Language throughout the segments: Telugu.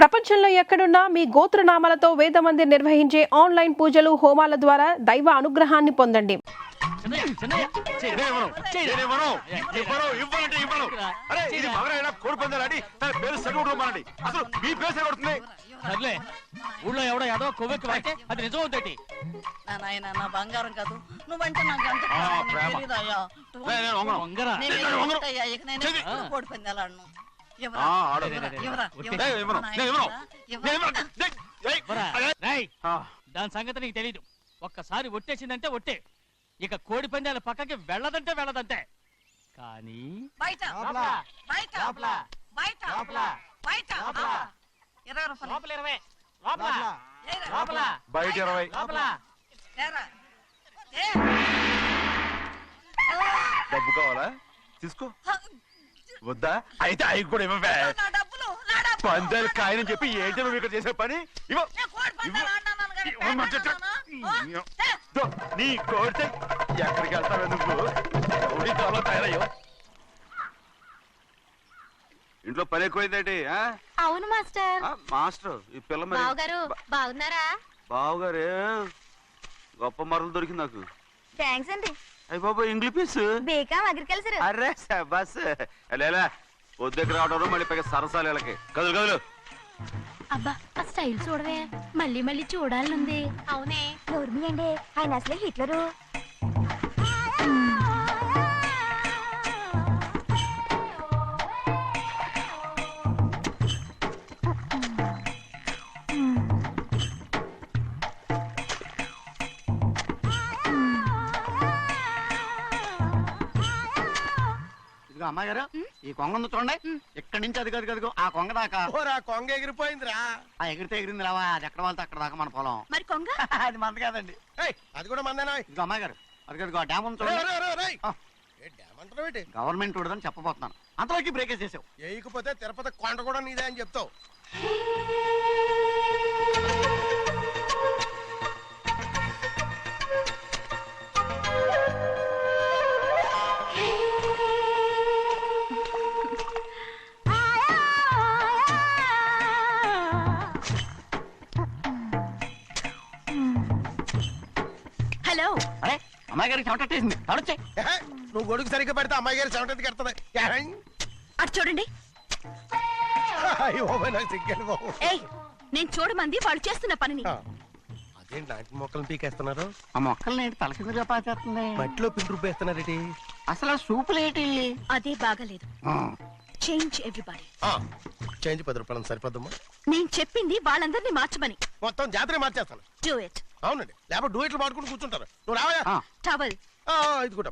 ప్రపంచంలో ఎక్కడున్నా మీ గోత్రనామాలతో వేదమందిర్ నిర్వహించే ఆన్లైన్ పూజలు హోమాల ద్వారా దైవ అనుగ్రహాన్ని పొందండి. ఊళ్ళో ఎవడో ఏదో కొవ్వెక్కి వాడితే అది నిజం అవుతాయి. నా బంగారం కాదు నువ్వంటే నాకు ఎంత కోడి పందాలను దాని సంగతి నీకు తెలీదు. ఒక్కసారి ఒట్టేసిందంటే ఒట్టే, ఇక కోడి పందాల పక్కకి వెళ్ళదంటే వెళ్ళదంటే. కానీ బయట 20 డబ్బు కావాలా? తీసుకో. వద్దా? అయితే అవి కూడా ఇవ్వవే. పందాలు కాయని చెప్పి ఏంటి నువ్వు ఇక్కడ చేసే పని? నీ కోడితే ఎక్కడికి వెళ్తావే నువ్వు? చాలా తయారయ్యో. ఇంట్లో పని ఎక్కువైందేంటి? అవును మాస్టర్. మాస్టర్ ఈ పిల్ల మరి బాగున్నారా? బావుగారే గొప్ప మరలు దొరికింది నాకు. థ్యాంక్స్ అండి. అయ్యి బాబు ఇంగ్లీష్ బీకామ్ అగ్రికల్చర్. అరే బస్ లేలా పొద్దుకు రావడం మళ్ళీ పైగా సరసాలు వీళ్ళకి. కదులు కదులు. అబ్బా ఆ స్టైల్ చూడవే, మళ్ళీ మళ్ళీ చూడాలనుంది. అవునే నోర్మి అండి, ఆయన అసలు హిట్లరు. అమ్మాయి గారు ఈ కొంగ ఉంది చూడండి, ఇక్కడి నుంచి అది కదుగు ఆ కొంగ దాకా. కొంగ ఎగిరిపోయిందిరా. ఆ ఎగిరితే ఎగిరింది రావా, అది ఎక్కడ వాళ్ళతో అక్కడ దాకా మన పొలం. మరి కొంగ అది మంద కాదండి. అది కూడా మందేనా? ఇదిగో అమ్మాయి గారు అది కదుగు ఆ డ్యామ్ ఉంది చూడండి. గవర్నమెంట్ ఉండదని చెప్పబోతున్నాను, అంతలోకి బ్రేక్ చేసావు. వేయకపోతే తిరుపతి కొండ కూడా నీదే అని చెప్తావు. హలో. అరే అమ్మాయి గారికి చెమటేసింది, తడొచ్చే. నువ్వు గొడుగు సరిగ్గా పెడితే అమ్మాయి గారి చెమటెత్తి కడుతుంది. అటు చూడండి. నాకు సిగ్గాను బాబు. నేను చూడమంది వాళ్ళు చేస్తున్న పనిని. అదేంటి నాటి మొక్కలను పీకేస్తున్నారు? ఆ మొక్కల్ని ఏంటి తల కిందగా పాచేస్తుంది? మట్టిలో పిండి రుబ్బేస్తున్నారేటి? అసలు సూపులేటి? అదే బాగలేదు. Change everybody. చేంజ్ 10 రూపాయలు సరిపోద్దమ్మా. నేను చెప్పింది వాళ్ళందరినీ మార్చమని. మొత్తం జాతర మార్చేస్తాను. Do it. అవునండి, లేకపోతే డూయిట్లు పాడుకుంటూ కూర్చుంటారు. నువ్వు రావా? టవల్ ఇది కూడా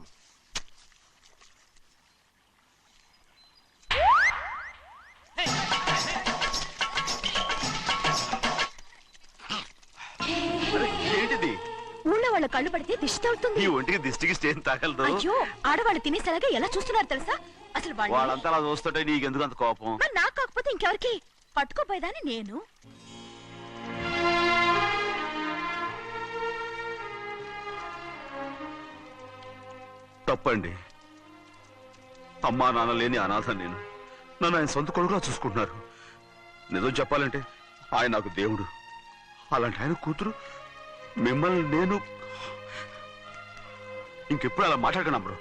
ఏంటిది? ఊళ్ళో వాళ్ళ కళ్ళు పడితే దిష్టి తగులుతుంది. ఈ ఒంటికి దిష్టికి స్టేన్ తగలదు. అయ్యో ఆడవాళ్ళు తినేసరిగా ఎలా చూస్తున్నారు తెలుసా? అసలు వాళ్ళంతా అలా చూస్తుంటే నీకెందుకు అంత కోపం? మరి నాకు కాకపోతే ఇంకెవరికి? పట్టుకోపోయేదాన్ని నేను. తప్పండి. అమ్మా నాన్న లేని అనాథ నేను. నన్ను ఆయన సొంత కొడుకులా చూసుకుంటున్నారు. నిజం చెప్పాలంటే ఆయన నాకు దేవుడు. అలాంటి ఆయన కూతురు మిమ్మల్ని నేను ఇంకెప్పుడు అలా మాట్లాడకను అమ్మరు.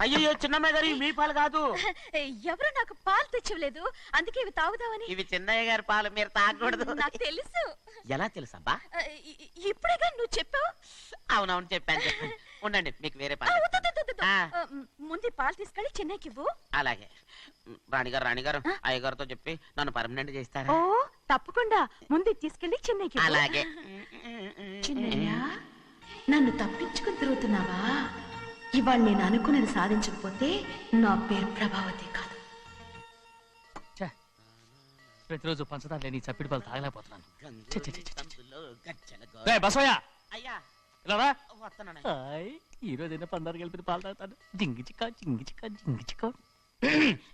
అయ్యో చిన్నమ్మాయి గారు మీ పాలు కాదు. ఎవరు నాకు పాలు తెచ్చలేదు, అందుకే ఇవి తాగుదామని. ఇవి చిన్నయ్య గారి పాలు, మీరు తాగకూడదు. నాకు తెలుసు. ఎలా తెలుసబ్బా? ఇప్పుడేగా నువ్వు చెప్పావు. అవునవును చెప్పాను. ఉండండి మీకు వేరే పాలు. ముందు పాలు తీసుకెళ్ళి చెన్నైకి ఇవ్వు. అలాగే. రాణిగారు అయ్యగారితో చెప్పి నన్ను పర్మనెంట్ చేస్తారా? ఓ తప్పకుండా, ముందు తీసుకెళ్ళి చెన్నైకి. అలాగే. చిన్నయ్య, నన్ను తప్పించుకుని తిరుగుతున్నావా? ఇవాళ నేను అనుకున్నది సాధించకపోతే నా పేరు ప్రభావతి కాదు. ప్రతిరోజు పంచదార లేని చప్పిడి పాలు తాగలేకపోతున్నాను. ఈ రోజైనా పందారు కలిపి పాలు తాగుతాను. జింగి చిక్క జింగి చిక్క జింగి చిక్క.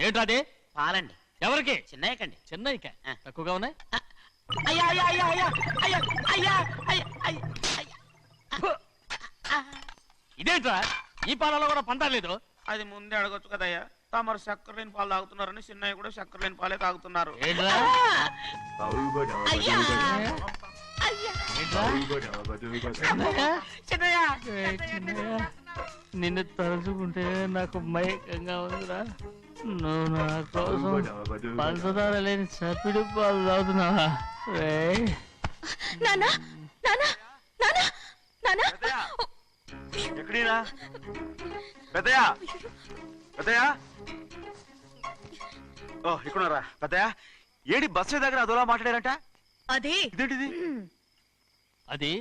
ఏంట్రా అదే? పాలండి. ఎవరికి? చిన్నయ్యకండి. చెన్నైక ఆ. తక్కువగా ఉన్నాయి. అయ్యా అయ్యా అయ్యా అయ్యా అయ్యా అయ్యా అయ్యా అయ్యా అయ్యా. ఇదేంట్రా ఈ పాలలో కూడా పంటలేదు? అది ముందే అడగొచ్చు కదయ్యా. తమరు చక్కెర లేని పాలు తాగుతున్నారని చిన్నయ్య కూడా చక్కెర లేని పాలే తాగుతున్నారు. ఏంట్రా? అయ్యా ఏంట్రా? చిన్నయ్య ఏయ్ చిన్నయ్య, నిన్ను తలుచుకుంటే నాకు మైకంగా ఉందిరా. నువ్వు నా కోసం పంచదార లేని చప్పిడి పాలు తాగుతున్నావా? రేయ్, నానా నానా నానా నానా ఎక్కడీరా పెద్దయా? పెద్దయా? ఓ ఇక్కడున్నారా పెద్దయా? ఏడి బస్సు దగ్గర అదోలా మాట్లాడారంట. అది ఇదేంటిది? అది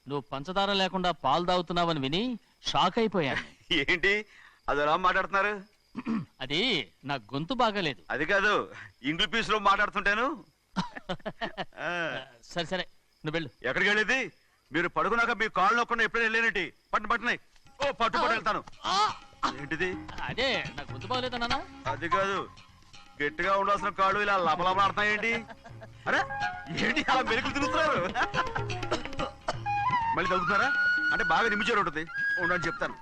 నువ్వు పంచదార లేకుండా పాలు తాగుతున్నావని విని షాక్ అయిపోయాను. ఏంటి అదోలా మాట్లాడుతున్నారు? అది నా గొంతు బాగాలేదు. అది కాదు, ఇంగ్లీష్ పీస్ లో మాట్లాడుతుంటాను. ఆ, సరే సరే నువ్వు వెళ్ళు. ఎక్కడికి వెళ్ళేది? మీరు పడుకున్నాక మీ కాళ్ళు నొక్కకుండా ఎప్పుడైనా వెళ్ళేనంటి? పట్టునాయి. ఓ పట్టు వెళ్తాను. ఏంటిది? అదే నా గొంతు బాగలేదా నాన్న? అది కాదు, గట్టిగా ఉండాల్సిన కాళ్ళు ఇలా లపలపలాడుతున్నాయేంటి? అరే ఏంటి అలా మెరుకులు తిరుగుతున్నారు? మళ్ళీ తగ్గుతున్నారా? అంటే బాగా నిమిషాలు ఉంటుంది. ఉండని చెప్తాను.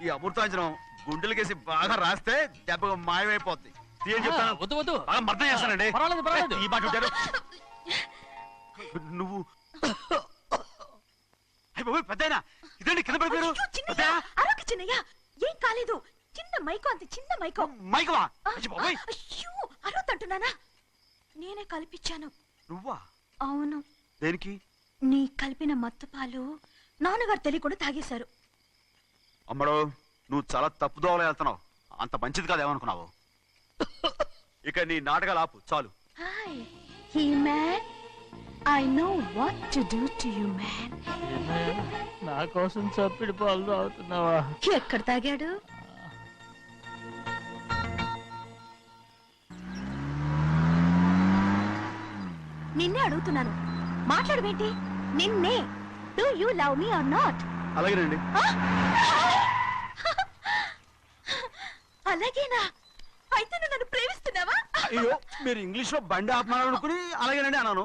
ఈ అమృతాంజనం గుండెలకేసి బాగా రాస్తే దెబ్బగా మాయమైపోద్ది. ఏం చెప్తాను? వద్దు వద్దు, బాగా మర్దం చేస్తానండి. పర్వాలేదు పర్వాలేదు. ఈ మాట ఉంటారు నువ్వు. అయ్య బాబోయ్, పెద్దయినా ఇదండి కింద పడిపోయారు. పెద్దయ్య, అరొక చిన్నయ్య ఏం కాలేదు. చిన్న మైకో, అంత చిన్న మైకో. మైకవా? అయ్య బాబోయ్, అయ్యో అరవతంటున్నానా? నేనే కల్పించాను. నువ్వా? అవును, దేనికి? నీ కలిపిన మత్తు పాలు నాన్నగారు తెలియకుండా తాగేశారు. అమ్మడో, నువ్వు చాలా తప్పుదోవలో వెళ్తున్నావు. అంత మంచిది కాదు ఏమనుకున్నావు? ఇక నీ నాటకాలు ఆపు చాలు. Hi he man, I know what to do to you man. నా కోసం చప్పిడి పాలు తాగుతున్నావా? ఎక్కడ తాగాడు? నిన్నే అడుగుతున్నాను, మాట్లాడవేంటి? నిన్నే. Do you love me or not? అలాగేనండి. అలాగేనా? అయితే నువ్వు నన్ను ప్రేమిస్తున్నావా? అయ్యో, మీరు ఇంగ్లీష్ లో బండి ఆపమాలనుకుని అలాగేనండి అన్నాను.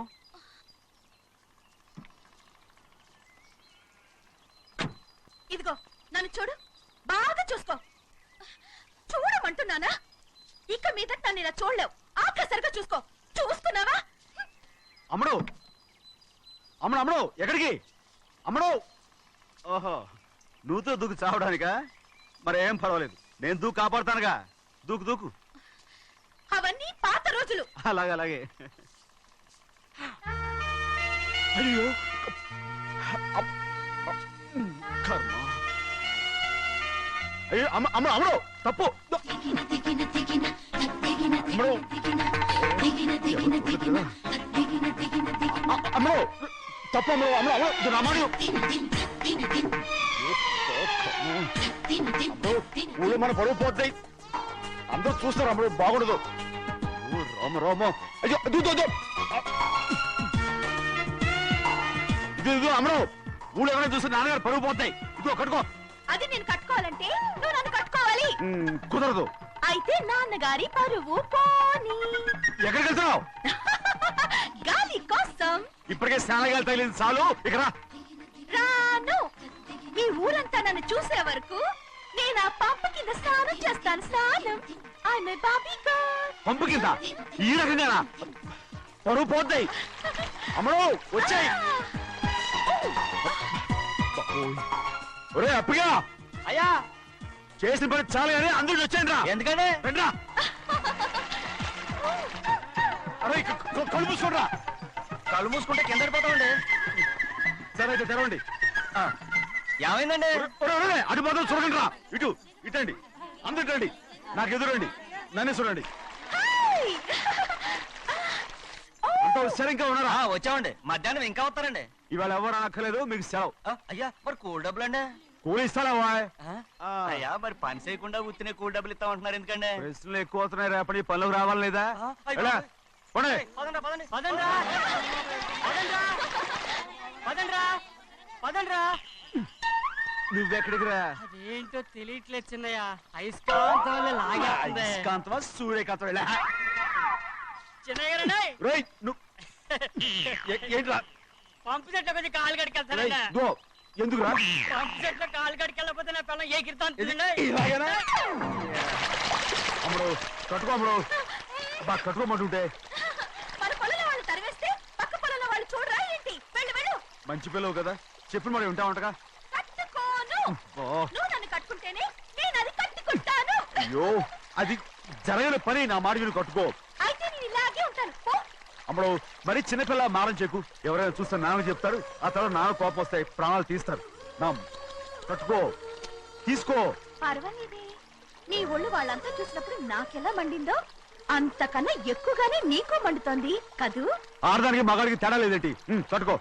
ఇదిగో నన్ను చూడు, బాగా చూసుకో. చూడమంటున్నానా? ఇక మీద నన్ను ఇలా చూడలేవు. ఆఖసరిగా చూసుకో. చూస్తున్నావా? అమ్మడు అమ్మడు అమ్మడు, ఎక్కడికి? అమ్మడు. ఓహో, నువ్వుతో దూకు చావడానికా? మరేం పర్వాలేదు, నేను దూకు కాపాడుతానుగా. దూకు దూకు. అవన్నీ పాత రోజులు. అలాగే అలాగే. అయ్యో కర్మ. అయ్యో అమ్మ అమ్మ అమ్మడు తప్పు. అమ్మడు అమ్మడు తప్పు. అమ్మడు అమ్మడు అమ్మడు రమ్మడు. ఊళ్ళో మన పరువు పోతాయి, అందరూ చూస్తారు. అమ్మడు బాగుండదు. రామ రామ. అయ్యో ఇది అమ్మడు, ఊళ్ళో ఎవరైనా చూస్తే నాన్నగారు పరువు పోతాయి. ఇదిగో కట్టుకో. అది నేను కట్టుకోవాలంటే నువ్వు నన్ను కట్టుకోవాలి. కుదరదు. అయితే నాన్నగారి పరువు పోనీ. ఎక్కడికి వెళ్తున్నావు? గాలి కోసం. ఇప్పటికే స్నానగాలు తగిలింది చాలు. ఇక్కడ రాను. ఈ ఊరంతా నన్ను చూసే వరకు నేను ఆ పంప కింద స్నానం చేస్తాను. స్నానం. ఐఎమ్ ఏ బాబీ గర్ల్. పంపు కింద ఈ రకంగానా? పరువు పోతాయి. అమ్మడు వచ్చాయి. ఒరే అప్పగా, అయ్యా చేసిన పని చాలు కానీ అందరికి వచ్చాను రా. ఎందుకంటే రండ్రా. అరే కళ్ళు మూసుకోండి రా. కళ్ళు మూసుకుంటే కింద పడిపోతామండి. సరే అయితే తెరవండి. ఏమైందండి? అటు మాత్రం చూడండి రా. ఇటు ఇటండి, అందరు ఇటండి. నాకు ఎదురండి, నన్నే చూడండి. అంతా సరే ఇంకా ఉన్నారా? వచ్చామండి. మధ్యాహ్నం ఇంకా వస్తారండి. ఇవాళ ఎవరు అనక్కర్లేదు, మీకు సెలవు. అయ్యా మరి కూల్ డబ్బులు అండి? కూలి ఇస్తారా? అయ్యా మరి పని చేయకుండా ఉత్తినే కూల్ డబ్బులు ఇస్తామంటున్నారు ఎందుకండి? ప్రశ్నలు ఎక్కువ అవుతున్నాయి. రేపటి పనులకు రావాలి లేదా? ఎలా? పోనీ. పదండి పదండి పదండ్రా పదండ్రా పదండ్రా పదండ్రా. నువ్వెక్కడికి రా? అదేంటో తెలియట్లేదు చిన్నయ్య. అయస్కాంతం లాగేస్తుంది. అయస్కాంతమా సూర్యకాంతం? రేయ్ నువ్వు ఏంట్రా పంపు చెట్ల కొంచెం కాలు రేయ్, కడికెళ్తానండి దో ఎందుకురా పంపు చెట్ల కాలు కడికెళ్ళకపోతే నా పిల్లలు ఏ కిర్తాను ఇలాగేనా అమ్మడు కట్టుకో అమ్మడు బా కట్టుకోమంటుంటే మన పొలంలో వాళ్ళు తరివేస్తే పక్క పొలంలో వాళ్ళు చూడరా ఏంటి? వెళ్ళు వెళ్ళు. మంచి పిల్లవు కదా చెప్పిన మరి ఉంటా ఉంటగా కట్టుకోను. ఓ, నువ్వు నన్ను కట్టుకుంటేనే నేను అది కట్టుకుంటాను. అయ్యో అది జరగని పని నా మాట విని కట్టుకో అయితే నేను ఇలాగే ఉంటాను. పో. అమ్మడు మరి చిన్నపిల్ల మారం చెప్పు ఎవరైనా చూస్తే నాన్న చెప్తారు ఆ తర్వాత నాన్న కోపం వస్తాయి ప్రాణాలు తీస్తారు నా కట్టుకో తీసుకో పర్వాలేదే. నీ ఒళ్ళు వాళ్ళంతా చూసినప్పుడు నాకెలా మండిందో అంతకన్నా ఎక్కువగానే నీకు మండుతోంది కదూ? ఆడదానికి మగాడికి తేడా లేదేంటి కట్టుకో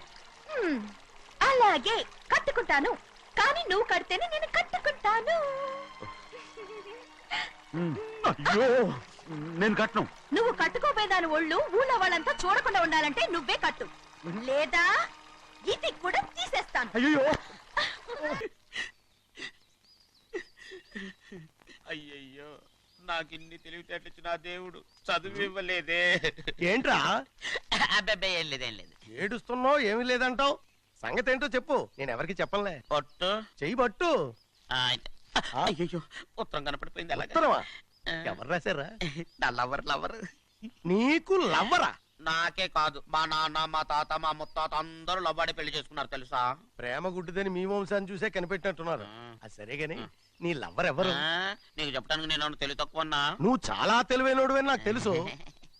హ్మ్. అలాగే కట్టుకుంటాను. కానీ నువ్వు కడితేనే నేను కట్టుకుంటాను. అయ్యో నేను కట్టను నువ్వు కట్టుకోపోయేదాని ఒళ్ళు ఊళ్ళో వాళ్ళంతా చూడకుండా ఉండాలంటే నువ్వే కట్టు. లేదా ఇది కూడా తీసేస్తాను. అయ్యో అయ్యయ్యో నాకు ఇన్ని తెలివితేటలు ఇచ్చిన ఆ దేవుడు చదువు ఇవ్వలేదే. ఏంట్రా అబ్బాయి ఏం లేదు ఏం లేదు. ఏడుస్తున్నావు ఏమీ లేదంటావు? సంగతి ఏంటో చెప్పు, నేను ఎవరికి చెప్పనులే. ఒట్టు చెయ్యి పట్టు. అయ్యో ఉత్తరం కనపడిపోయింది అలాగే. ఉత్తరమా? ఎవరు రాశారా? నా లవర్ నీకు లవ్వరా? నాకే కాదు మా నాన్న మా తాత మా ముత్తాత అందరూ లవ్వాడి పెళ్లి చేసుకున్నారు తెలుసా. ప్రేమ గుడ్డిదని మీ వంశాన్ని చూసే కనిపెట్టినట్టున్నారు. అది సరే గాని నీ లవ్వర్ ఎవరు? నీకు చెప్పడానికి నేను తెలివి తక్కువన్నా. నువ్వు చాలా తెలివైనడు అని నాకు తెలుసు.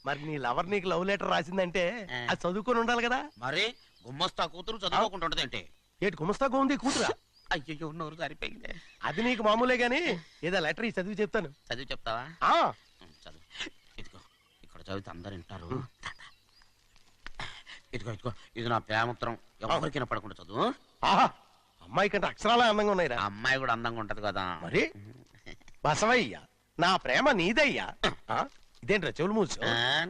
మరి నీ లవర్ నీకు లవ్ లెటర్ రాసిందంటే అది చదువుకొని ఉండాలి కదా. మరి గుమ్మస్తా కూతురు చదువుకోకుండా ఉంటది ఏంటి? ఏటి గుమస్తాగా ఉంది కూతురా? అయ్యో నోరు సరిపోయింది. అది నీకు మామూలే గాని ఏదో లెటర్ ఈ చదివి చెప్తాను. చదివి చెప్తావా? ఆ చదువు. ఇదిగో ఇక్కడ చదివితే అందరు వింటారు. ఇదిగో ఇదిగో ఇది నా ప్రేమోత్తరం. ఎవరికి పడకుండా చదువు. ఆహా, అమ్మాయి కంటే అక్షరాలే అందంగా ఉన్నాయిరా. ఆ అమ్మాయి కూడా అందంగా ఉంటది కదా. మరి బసవయ్య నా ప్రేమ నీదయ్యా. ఆ, ఇదేంట్రా చెవులు మూసు?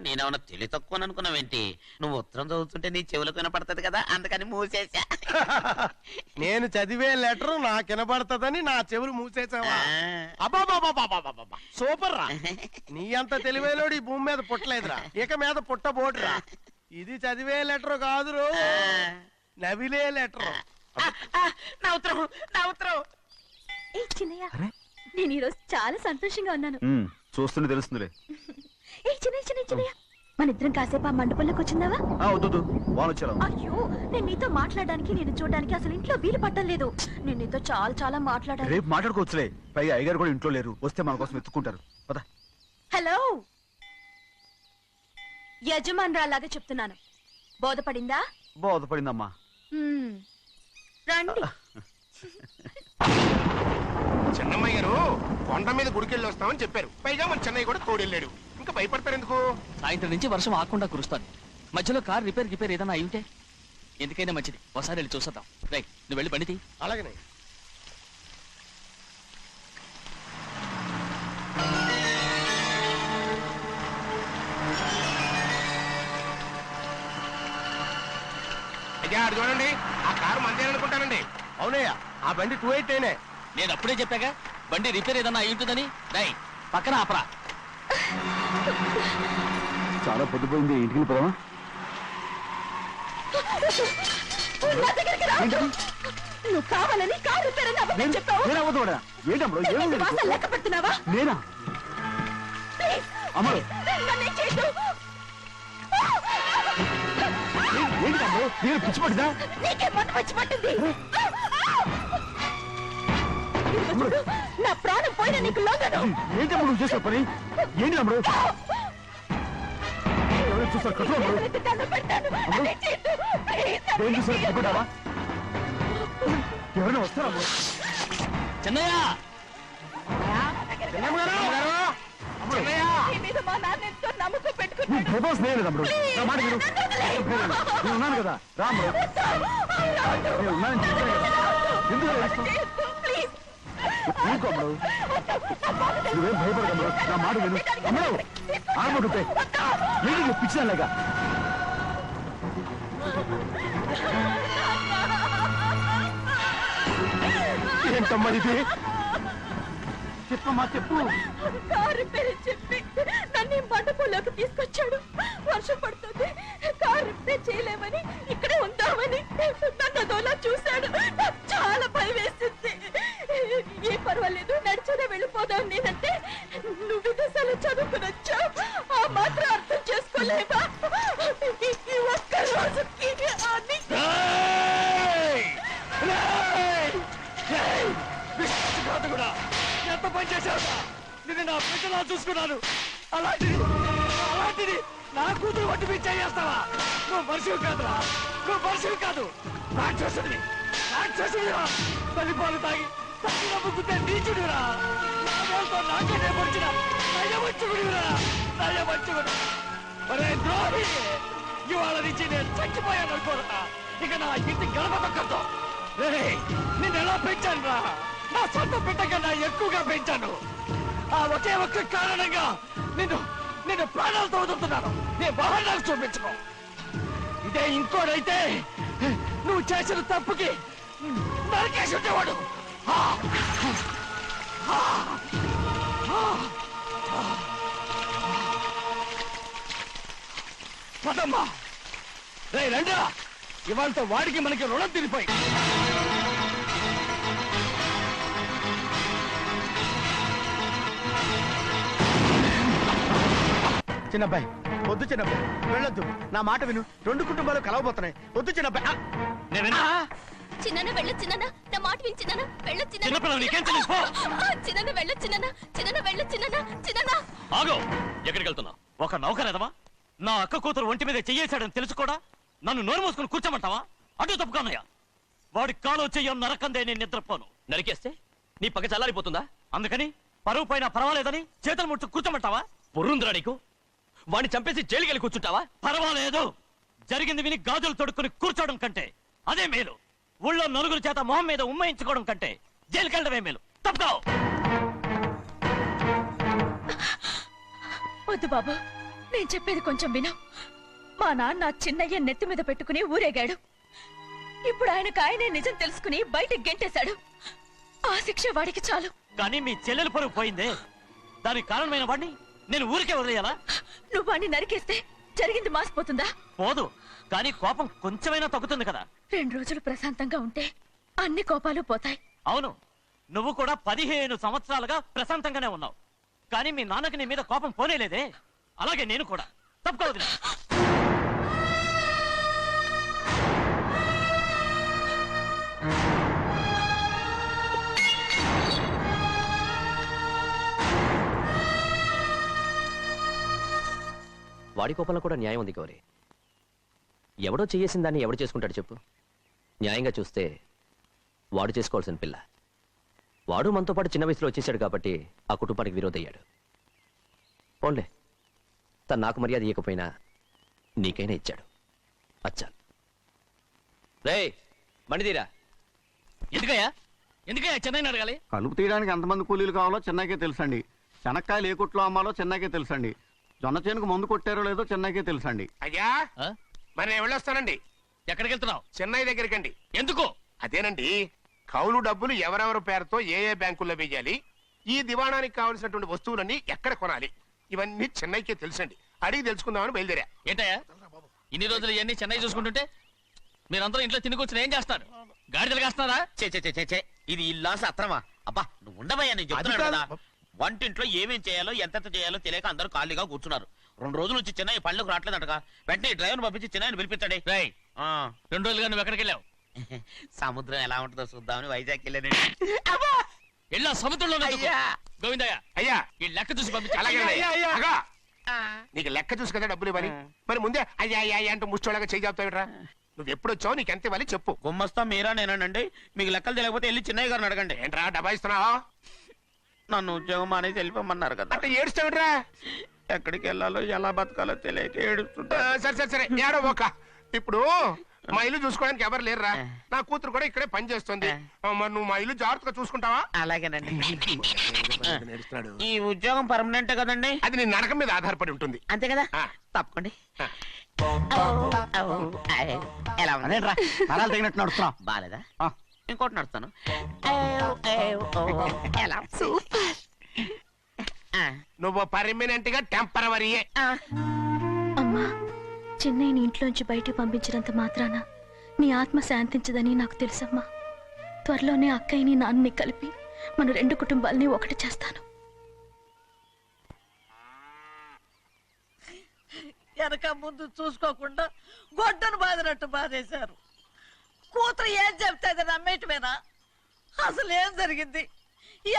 నేనేమన్నా తెలివి తక్కువ అనుకున్నావేంటి? నువ్వు ఉత్తరం చదువుతుంటే నీ చెవులకు వినపడుతుంది కదా అందుకని మూసేసా. నేను చదివే లెటర్ నాకు వినపడుతుందని నా చెవులు మూసేసావా? అబ్బాబాబాబాబాబాబా, సూపర్ రా. నీ అంత తెలివైనోడు ఈ భూమి మీద పుట్టలేదురా, ఇక మీద పుట్టబోటురా. ఇది చదివే లెటర్ కాదురు, నవిలే లెటర్. నా ఉత్తరం నా ఉత్తరం. ఏ చిన్నయ్య, నేను ఈరోజు చాలా సంతోషంగా ఉన్నాను. చూస్తూనే తెలుస్తుందిలే ఏ చిన్నయ్య, మన ఇద్దరం కాసేపు ఆ మండపంలోకి వచ్చిందావా? వద్దు వాళ్ళు వచ్చారు అయ్యో, నేను నీతో మాట్లాడడానికి నేను చూడడానికి అసలు ఇంట్లో వీలు పట్టలేదు. నేను నీతో చాలా చాలా మాట్లాడాలి. రేపు మాట్లాడుకోవచ్చులే. పైగా అయ్యగారు కూడా ఇంట్లో లేరు, వస్తే మన కోసం ఎత్తుకుంటారు. పద. హలో, యజమానురాలాగా చెప్తున్నాను, బోధపడిందా? బోధపడిందమ్మా. మ్మ్. రండి. చెన్నమ్మ గారు కొండ మీద గుడికెళ్ళి వస్తామని చెప్పారు. పైగా మన చెన్నయ్య కూడా తోడెళ్ళాడు. ఇంకా భయపడతారు ఎందుకు? సాయంత్రం నుంచి వర్షం ఆకుండా కురుస్తాను. మధ్యలో కార్ రిపేర్ ఏదైనా అయి ఉంటే ఎందుకైనా మంచిది ఒకసారి వెళ్ళి చూసేద్దాం. రైట్, నువ్వు వెళ్ళి బండి తీ. అలాగనే. అయ్యా అది చూడండి, ఆ కారు మందే అనుకుంటానండి. అవునయ్యా, ఆ బండి 288. నేను అప్పుడే చెప్పాగా బండి రిపేర్ ఏదైనా అయి ఉంటుందని. రై పక్కన ఆపరా. చాలా పొద్దుపోయింది, ఇంటికి వెళ్ళిపోదామా? నా దగ్గరికి రావద్దు. నువ్వు కావాలని కారు రిపేర్ అని అబద్ధం చెప్పావు. ఏంటమ్మడు బాస లెక్క పెడుతున్నావా? నేనా ప్లీజ్, అమ్మడు నన్నేం చేయొద్దు. ఏంటి తమ్ముడు నేను పిచ్చి పట్టిదా? నీకే మొట్ట వచ్చి పట్టింది. ఇదిగో చూడు, నా ప్రాణం పోయిన నీకు లొంగను. ఏంటమ్ముడు నువ్వు చేసే పని? ఏంటి తమ్ముడు? ఎవరైనా చూస్తారు కట్టుకో అమ్ముడు. ఎవరైతే దండం పెట్టాను, నన్నేం చేయొద్దు. ప్లీజ్, ఏం చూసారు కట్టుకుంటావా? ఎవరైనా వస్తారా అమ్ముడు? చెన్నయ్య నీ మీద మా నాన్న ఎంతో నమ్మకం నీ పెట్టుకున్నాడు. భయపడ స్నేహం లేదు అమ్ముడు. నా మాట విను. నేను ఉన్నాను కదా, రా అమ్ముడు. నేను ఉన్నానని చెప్పాను కదా, ఎందుకు వేస్తావు? ప్లీజ్, ఊరుకో అమ్ముడు. నువ్వేం భయపడకమ్ముడు, నా మాట విను. అమ్ముడు ఆగమంటుంటే ఏంటి పిచ్చిదానిలాగా? ఏంటమ్మా ఇది? చెప్పమ్మా చెప్పు. కారు రిపేర్ చెప్పి నన్ను తీసుకుని మండపంలోకి తీసుకొచ్చాడు. వర్షం పడుతుంది, కారు రిపేర్ చేయలేమని ఇక్కడే ఉందామని నన్ను అదోలా చూశాడు. నాకు చాలా భయం వేసింది. ఏ పర్వాలేదు, నడిచేదే వెళ్ళిపోదాం నేనంటే, నువ్వు విదేశాలు చదువుకుని వచ్చావు, ఆ మాత్రం అర్థం చేసుకోలేవా? ఈ ఒక్క రోజుకి అని ఎంత పని చేశావురా? నిన్ను నా బిడ్డలా చూసుకున్నాను. అలాంటిది నా కూతురు వంటి మీద చేస్తావా? నువ్వు మనిషివి కాదురా, నువ్వు మనిషివి కాదు, రాక్షసుడివి. తల్లిపాలు తాగి తల్లి నమ్ముకుంటే నీచుడిరా. నాకేనే వచ్చిన నయవంచుకుడివిరా. ఒరే ద్రోహి, ఇవాళ నుంచి నేను చచ్చిపోయాను అనుకోరా. ఇక నా ఇంటి గడప తొక్కతో నిన్ను ఎలా పెంచాను రా? నా సొంత బిడ్డ కన్నా ఎక్కువగా పెంచాను. ఆ ఒకే ఒక్క కారణంగా నిన్ను ప్రాణాలతో వదులుతున్నాను. నీ వాహనాలు చూపించుకో. ఇదే ఇంకోడైతే నువ్వు చేసిన తప్పుకి నరికేసి ఉండేవాడు. పదమ్మా, రే రండిరా. ఇవాళతో వాడికి మనకి రుణం తిరిగిపోయి. చిన్నబ్బాయి వద్దు, చిన్నబ్బాయి వెళ్ళొద్దు, నా మాట విను. 2 కుటుంబాలు కలవబోతున్నాయి. వద్దు చిన్నబ్బాయి. చిన్న వెళ్ళ చిన్న, నా మాట విని చిన్న వెళ్ళ చిన్నపిల్లలు నీకేం తెలుసు? చిన్న వెళ్ళ చిన్న వెళ్ళ చిన్న. ఆగో, ఎక్కడికి వెళ్తున్నావు? ఒక నౌకరేదవా నా అక్క కూతురు ఒంటి మీద చెయ్యేశాడని తెలుసు కూడా నన్ను నోరు మూసుకుని కూర్చోమంటావా? అటు తప్పుకోనయ్యా. వాడి కాలో చెయ్యం నరకందే నేను నిద్రపోను. నరికేస్తే నీ పక్క చల్లారిపోతుందా? అందుకని పరువు పైన పర్వాలేదని చేతులు ముట్టు కూర్చోమంటావా? పొర్రుందిరా నీకు? వాడిని చంపేసి జైలుకి వెళ్ళి కూర్చుంటావా? పర్వాలేదు, జరిగింది విని గాజులు తొడుక్కుని కూర్చోవడం కంటే అదే మేలు. ఊళ్ళో నలుగురు చేత మొహం మీద ఉమ్మయించుకోవడం కంటే జైలుకి వెళ్ళడమే మేలు. తప్పుకో. వద్దు బాబు, నేను చెప్పేది కొంచెం విను. మా నాన్న చిన్నయ్య నెత్తి మీద పెట్టుకుని ఊరేగాడు. ఇప్పుడు ఆయననే నిజం తెలుసుకుని బయటకు గెంటేశాడు. ఆ శిక్ష వాడికి చాలు. కానీ మీ చెల్లెలు పరువు పోయిందే, దానికి కారణమైన వాడిని నేను ఊరికే వదిలేయాలా? నువ్వు వాడిని నరికేస్తే జరిగింది మాసిపోతుందా? పోదు, కానీ కోపం కొంచెమైనా తగ్గుతుంది కదా. 2 రోజులు ప్రశాంతంగా ఉంటే అన్ని కోపాలు పోతాయి. అవును, నువ్వు కూడా 15 సంవత్సరాలుగా ప్రశాంతంగానే ఉన్నావు. కానీ మీ నాన్నకి నీ మీద కోపం పోనేలేదే. అలాగే నేను కూడా. తప్పుకోవద్దు. వాడి కోపంలో కూడా న్యాయం ఉంది గౌరీ. ఎవడో చేయేసిన దాన్ని ఎవడు చేసుకుంటాడు చెప్పు? న్యాయంగా చూస్తే వాడు చేసుకోవాల్సిన పిల్ల. వాడు మనతో పాటు చిన్న వయసులో వచ్చేసాడు కాబట్టి ఆ కుటుంబానికి విరోధయ్యాడు. పోన్లే, తను నాకు మర్యాద ఇవ్వకపోయినా నీకైనా ఇచ్చాడు. అచ్చా రే మణిదీరా. ఎందుకయ్యా చెన్నైని అడగాలి? కలుపు తీయడానికి ఎంతమంది కూలీలు కావాలో చెన్నైకే తెలుసండి. శనక్కాయలు ఏ కొట్లో అమ్మాలో చెన్నైకే తెలుసండి. జొన్న చేనుకు మందు కొట్టారో లేదో చెన్నైకే తెలుసండి. అయ్యా మరి నేను వెళ్ళొస్తానండి. ఎక్కడికి వెళ్తున్నావు? చెన్నై దగ్గరికండి. ఎందుకు? అదేనండి, కౌలు డబ్బులు ఎవరెవరి పేరుతో ఏ ఏ బ్యాంకుల్లో వేయాలి, ఈ దివాణానికి కావలసినటువంటి వస్తువులన్నీ ఎక్కడ కొనాలి, ఇవన్నీ చెన్నైకే తెలుసండి. అడిగి తెలుసుకుందామని బయలుదేరా. ఏంటయ్యా ఇన్ని రోజులు ఇవన్నీ చెన్నై చూసుకుంటుంటే మీరందరూ ఇంట్లో తిని కూర్చుని ఏం చేస్తారు? గాడిదలు కాస్తున్నారా? చే ఇది ఇల్లా సత్రమా? అబ్బా నువ్వు ఉండబోయా, నేను చెప్తున్నాను కదా. వంటింట్లో ఏమేం చేయాలో ఎంతెంత చేయాలో తెలియక అందరూ ఖాళీగా కూర్చున్నారు. 2 రోజులు నుంచి చెన్నై పళ్ళకు రావట్లేదటగా. వెంటనే డ్రైవర్ పంపించి చెన్నైని పిలిపించండి. 2 రోజులుగా నువ్వు ఎక్కడికి వెళ్ళావు? సముద్రం ఎలా ఉంటుందో చూద్దామని వైజాగ్ వెళ్ళానండి. వెళ్ళా సముద్రంలో గోవిందయ్య. అయ్యా ఈ లెక్క చూసి పంపించి. అగా, నీకు లెక్క చూసి కదా డబ్బులు ఇవ్వాలి. మరి ముందే అయ్యా అయ్యా అంటూ ముష్టోళ్ళగా చేయి చెప్తావిట్రా. నువ్వు ఎప్పుడు వచ్చావు, నీకు ఎంత ఇవ్వాలి చెప్పు. గుమ్మస్తా మీరా నేనండి. మీకు లెక్కలు తెలియకపోతే వెళ్ళి చెన్నై గారిని అడగండి. ఏంట్రా డబ్బా ఇస్తున్నావా? నన్ను ఉద్యోగం అనేది వెళ్ళిపోమన్నారు కదా. అంటే ఏడుస్తావిట్రా? ఎక్కడికి వెళ్ళాలో ఎలా బతకాలో తెలియక ఏడుస్తుంటా. సరే ఏడో ఒక. ఇప్పుడు మా ఇల్లు చూసుకోవడానికి ఎవరు లేరురా. నా కూతురు కూడా ఇక్కడే పని చేస్తుంది. మరి నువ్వు మా ఇల్లు జాగ్రత్తగా చూసుకుంటావా? అలాగేనండి. నేడుస్తున్నాడు. ఈ ఉద్యోగం పర్మనెంట్ కదండి? అది నీ నరకం మీద ఆధారపడి ఉంటుంది. అంతే కదా. తప్పకండి. ఎలా ఉంది? అదేంట్రా నరాలు తగినట్టు నడుస్తున్నావు? బాలేదా? ఇంకోటి నడుస్తాను. ఎలా? నువ్వు పర్మనెంట్ గా టెంపరవరీయే. అమ్మా, చెన్నైని ఇంట్లోంచి బయటికి పంపించినంత మాత్రాన నీ ఆత్మ శాంతించదని నాకు తెలుసమ్మా. త్వరలోనే అక్కయ్యని నాన్నని కలిపి మన 2 కుటుంబాలని ఒకటి చేస్తాను. వెనక ముందు చూసుకోకుండా గొడ్డను బాదినట్టు బాధేశారు. కూతురు ఏం చెప్తే అది నమ్మేయటమేనా? అసలు ఏం జరిగింది,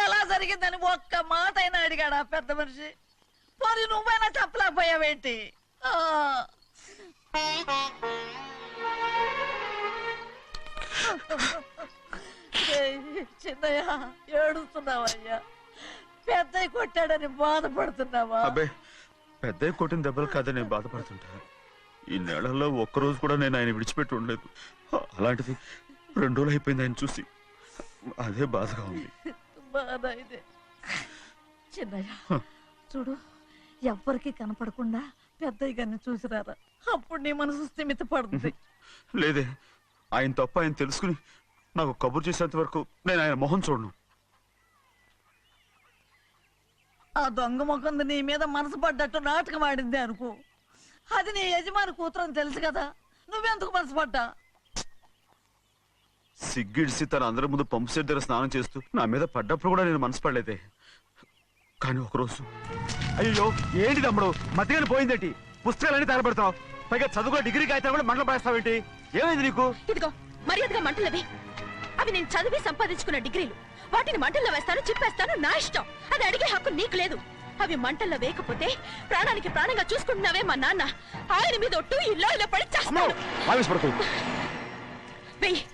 ఎలా జరిగిందని ఒక్క మాట అయినా అడిగాడు ఆ పెద్ద మనిషి. పోనీ నువ్వైనా చెప్పలేకపోయావేంటి? చిన్నయ్య, ఏడుస్తున్నావయ్యా? పెద్దయ్య కొట్టాడని బాధపడుతున్నావా? అబ్బే, పెద్ద కొట్టిన దెబ్బలు కాదని నేను బాధపడుతుంటా. ఈ నెలల్లో ఒక్కరోజు కూడా నేను ఆయన విడిచిపెట్టి ఉండలేదు. అలాంటిది 2 రోజులు అయిపోయింది ఆయన చూసి. అదే బాధగా ఉంది. బాధ ఇదే. చిన్నయ్య చూడు, ఎవ్వరికి కనపడకుండా పెద్దయ్య గారిని చూసిరారా, అప్పుడు నీ మనసు స్థిమిత పడుతుంది. లేదే, ఆయన తప్ప ఆయన తెలుసుకుని నాకు కబురు చేసేంత వరకు నేను ఆయన మొహం చూడను. ఆ దొంగ ముఖంది నీ మీద మనసు పడ్డట్టు నాటకం ఆడింది అనుకో. అది నీ యజమాని కూతురు అని తెలుసు కదా, నువ్వెందుకు మనసు పడ్డా? సిగ్గిడిసి తన అందరి ముందు పంపు సెట్ దగ్గర స్నానం చేస్తూ నా మీద పడ్డప్పుడు కూడా నేను మనసు పడలేదే. కానీ ఒకరోజు, అయ్యో ఏంటి తమ్ముడు మధ్యగానే పోయిందేంటి? పుస్తకాలన్నీ తగలబెడతావు, పైగా చదువుకో డిగ్రీ కాగితాలు కూడా మంటలు పడేస్తావేంటి? ఏమైంది నీకు? ఇదిగో మర్యాదగా మంటలవి. అవి నేను చదివి సంపాదించుకున్న డిగ్రీలు. వాటిని మంటల్లో వేస్తాను, చిప్పేస్తాను, నా ఇష్టం. అది అడిగే హక్కు నీకు లేదు. అవి మంటల్లో వేయకపోతే ప్రాణానికి ప్రాణంగా చూసుకుంటున్నావే మా నాన్న, ఆయన మీద ఒట్టు ఇలా ఇలా పడి చేస్తాను. వెయ్యి.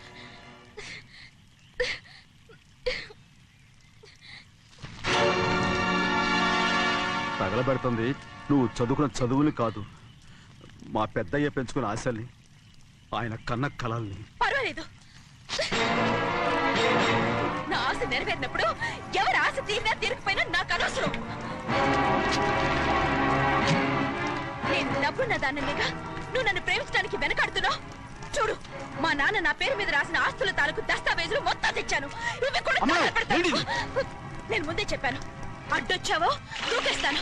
తగలబెడుతుంది నువ్వు చదువుకున్న చదువుని కాదు, మా పెద్దయ్య పెంచుకున్న ఆశల్ని, ఆయన కన్న కలల్ని. పర్వాలేదు, నా ఆశ నెరవేరినప్పుడు ఎవరి ఆశ తీరినా తీరకపోయినా నాకు అనవసరం. నేను డబ్బున్న దానిగా నువ్వు నన్ను ప్రేమించడానికి వెనకాడుతున్నావు. చూడు, మా నాన్న నా పేరు మీద రాసిన ఆస్తుల తాలూకు దస్తావేజులు మొత్తం తెచ్చాను. ఇవి కూడా తగలబెడతాను. నేను ముందే చెప్పాను, అడ్డొచ్చావో దూకేస్తాను.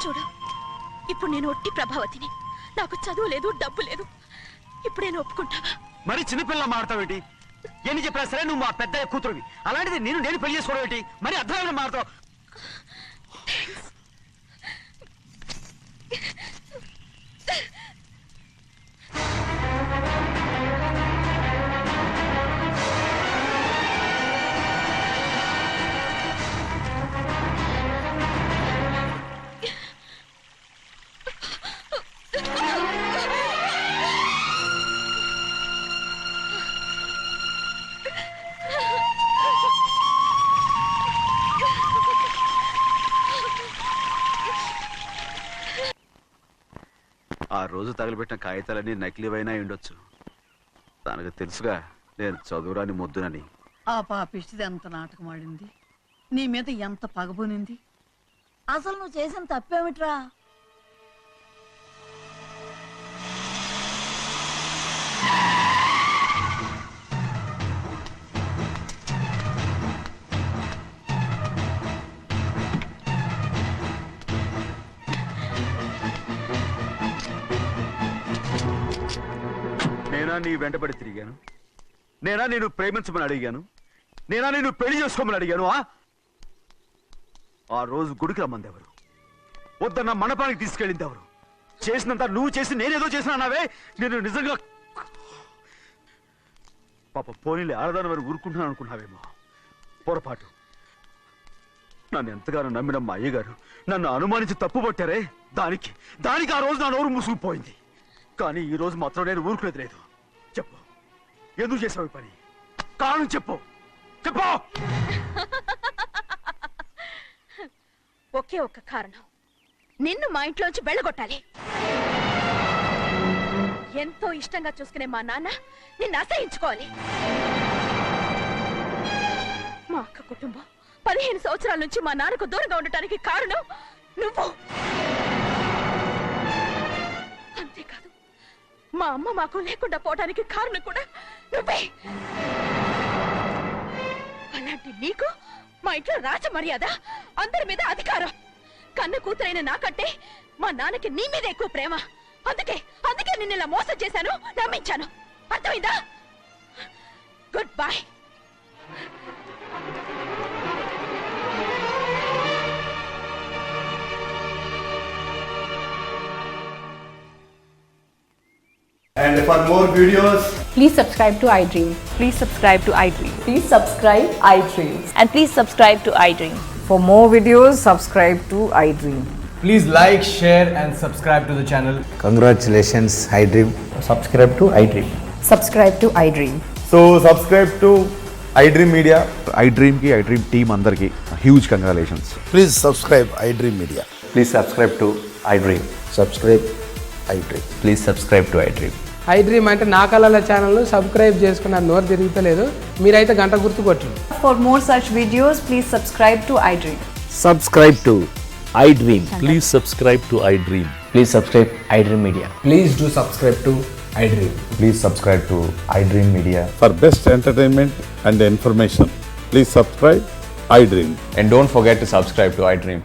చూడు, ఇప్పుడు నేను ఒట్టి ప్రభావతిని. నాకు చదువు లేదు, డబ్బు లేదు. ఇప్పుడు నేను ఒప్పుకుంటావా? మరి చిన్నపిల్ల మాడతావేంటి? ఎన్ని చెప్పినా సరే నువ్వు మా పెద్ద కూతురువి. అలాంటిది నేను పెళ్లి చేసుకోవడం ఏంటి? మరి అర్థమైన మాడతావు. ఆ రోజు తగలబెట్టిన కాగితాలన్నీ నకిలీవైనా ఉండొచ్చు. తనకు తెలుసుగా నేను చదువురాని మొద్దునని. ఆ పాపిష్టిది ఎంత నాటకం ఆడింది, నీ మీద ఎంత పగబోనింది. అసలు నువ్వు చేసిన తప్పేమిట్రా? నేనా నీ వెంటబడి తిరిగాను? నేనా నేను ప్రేమించమని అడిగాను? నేనా నేను పెళ్లి చేసుకోమని అడిగాను? ఆ రోజు గుడికి రమ్మంది ఎవరు? వద్దన్న మండపానికి తీసుకెళ్ళింది ఎవరు? చేసినంత నువ్వు చేసి నేనేదో చేసినావే. నేను నిజంగా పాప పోనీలే ఆడదాని వారు ఊరుకుంటున్నాను అనుకున్నావేమో. పొరపాటు. నన్ను ఎంతగానో నమ్మిన మా అయ్యగారు నన్ను అనుమానించి తప్పు పట్టారే, దానికి ఆ రోజు నా నోరు మూసుకుపోయింది. కానీ ఈ రోజు మాత్రం నేను ఊరుకునేది లేదు. చెప్పు, ఎందుకు చేసావు పని? కారణం చెప్పు. ఒకే ఒక్క కారణం, నిన్ను మా ఇంట్లోంచి వెళ్ళగొట్టాలి. ఎంతో ఇష్టంగా చూసుకునే మా నాన్న నిన్ను అసహించుకోవాలి. మా అక్క కుటుంబం 15 సంవత్సరాల నుంచి మా నాన్నకు దూరంగా ఉండటానికి కారణం నువ్వు. అంతేకాదు మా అమ్మ మాకు లేకుండా పోవడానికి కారణం కూడా నువ్వే. అలాంటి నీకు మా ఇంట్లో రాజ మర్యాద, అందరి మీద అధికారం. కన్న కూతురైన నాకంటే మా నాన్నకి నీ మీద ఎక్కువ ప్రేమ. అందుకే నిన్ను ఇలా మోసం చేశాను, నమ్మించాను. అర్థమైందా? Good bye. And for more videos, Please subscribe to iDream. Please subscribe to iDream. Please subscribe iDream. And please subscribe to iDream. For more videos, subscribe to iDream. Please like, share and subscribe to the channel. Congratulations, iDream. Subscribe to iDream. Subscribe to iDream. So subscribe to iDream Media. iDream ki iDream team andarki huge congratulations. Please subscribe iDream Media. Please subscribe to iDream. Subscribe iDream. Please subscribe to iDream. iDream అంటే నా కళల ఛానల్ సబ్స్క్రైబ్ చేసుకున్న నోరు తిరుగుతలేదు. మీరైతే గంట గుర్తు కొట్టండి. For more such videos, please subscribe to iDream. Subscribe to iDream. Please subscribe to iDream. Please subscribe iDream Media. Please do subscribe to iDream. Please subscribe to iDream Media. For best entertainment and information, please subscribe iDream. And don't forget to subscribe to iDream.